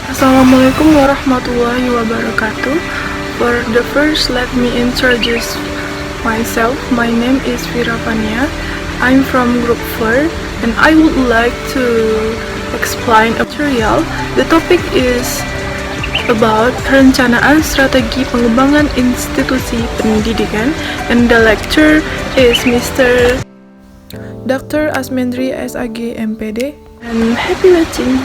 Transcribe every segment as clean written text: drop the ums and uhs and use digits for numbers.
Assalamualaikum warahmatullahi wabarakatuh. For the first, let me introduce myself. My name is Vira Fania. I'm from Group 4 and I would like to explain a material. The topic is about perencanaan strategi pengembangan institusi pendidikan, and the lecturer is Mr. Dr. Asmendri SAG MPD, and happy watching.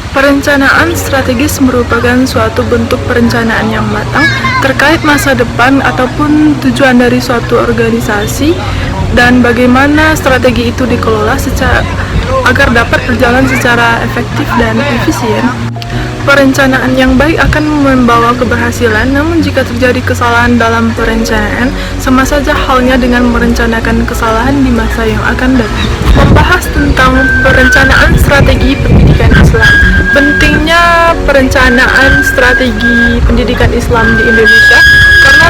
Perencanaan strategis merupakan suatu bentuk perencanaan yang matang terkait masa depan ataupun tujuan dari suatu organisasi dan bagaimana strategi itu dikelola agar dapat berjalan secara efektif dan efisien. Perencanaan yang baik akan membawa keberhasilan, namun jika terjadi kesalahan dalam perencanaan, sama saja halnya dengan merencanakan kesalahan di masa yang akan datang. Membahas tentang perencanaan strategi pendidikan Islam. Pentingnya perencanaan strategi pendidikan Islam di Indonesia karena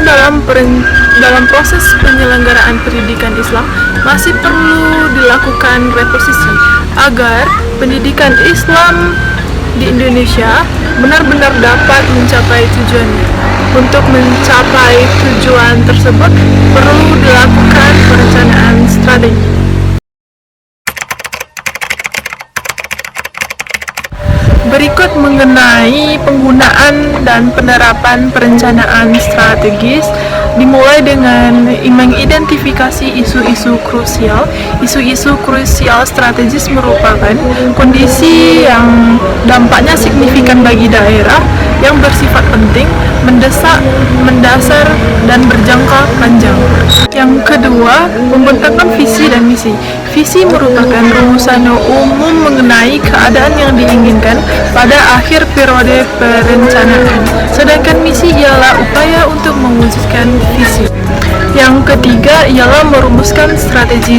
dalam proses penyelenggaraan pendidikan Islam masih perlu dilakukan reposisi agar pendidikan Islam di Indonesia benar-benar dapat mencapai tujuannya. Untuk mencapai tujuan tersebut perlu dilakukan perencanaan strategi. Berikut mengenai penggunaan dan penerapan perencanaan strategis, dimulai dengan mengidentifikasi isu-isu krusial. Isu-isu krusial strategis merupakan kondisi yang dampaknya signifikan bagi daerah, yang bersifat penting, mendesak, mendasar, dan berjangka panjang. Yang kedua, membentangkan visi dan misi. Visi merupakan rumusan umum mengenai keadaan yang diinginkan pada akhir periode perencanaan, sedangkan misi ialah upaya untuk mewujudkan visi. Yang ketiga ialah merumuskan strategi.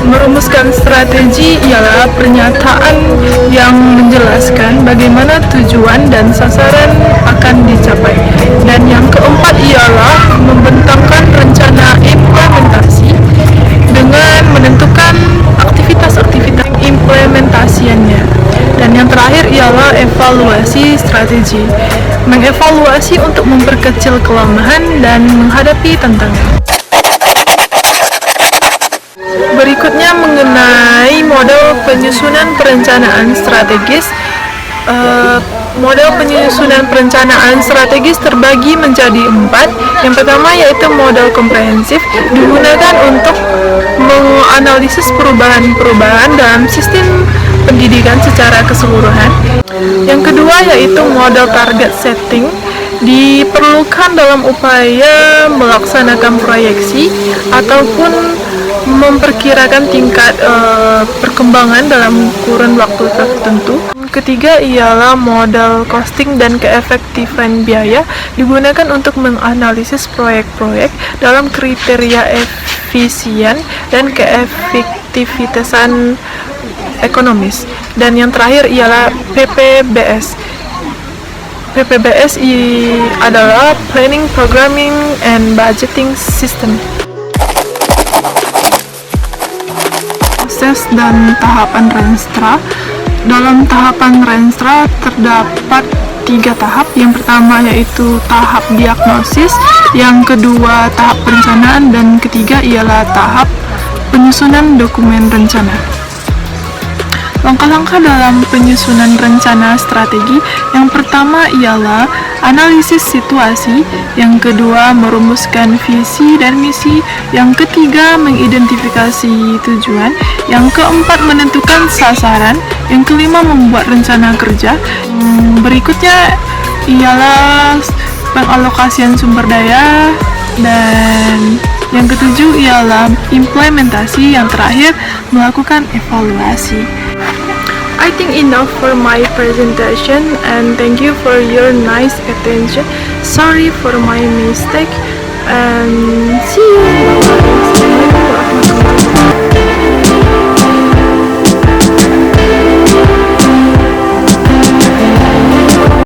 Merumuskan strategi ialah pernyataan yang menjelaskan bagaimana tujuan dan sasaran akan dicapai. Dan yang keempat ialah membentangkan rencana implementasi dengan menentukan aktivitas-aktivitas implementasiannya. Dan yang terakhir ialah evaluasi strategi. Mengevaluasi untuk memperkecil kelemahan dan menghadapi tantangan. Berikutnya mengenai model penyusunan perencanaan strategis. Model penyusunan perencanaan strategis terbagi menjadi 4. Yang pertama yaitu model komprehensif, digunakan untuk menganalisis perubahan-perubahan dalam sistem pendidikan secara keseluruhan. Yang kedua yaitu model target setting, diperlukan dalam upaya melaksanakan proyeksi ataupun memperkirakan tingkat perkembangan dalam kurun waktu tertentu. Ketiga ialah model costing dan keefektifan biaya, digunakan untuk menganalisis proyek-proyek dalam kriteria efisien dan keefektivitasan ekonomis. Dan yang terakhir ialah PPBS. PPBS adalah Planning, Programming, and Budgeting System. Proses dan tahapan Renstra. Dalam tahapan Renstra terdapat 3 tahap. Yang pertama yaitu tahap diagnosis, yang kedua tahap perencanaan, dan ketiga ialah tahap penyusunan dokumen rencana. Langkah-langkah dalam penyusunan rencana strategi. Yang pertama ialah analisis situasi, yang kedua merumuskan visi dan misi, yang ketiga mengidentifikasi tujuan, yang keempat menentukan sasaran, yang kelima membuat rencana kerja. Berikutnya ialah pengalokasian sumber daya, dan yang ketujuh ialah implementasi, yang terakhir melakukan evaluasi. I think enough for my presentation, and thank you for your nice attention. Sorry for my mistake, and see you. Bye-bye.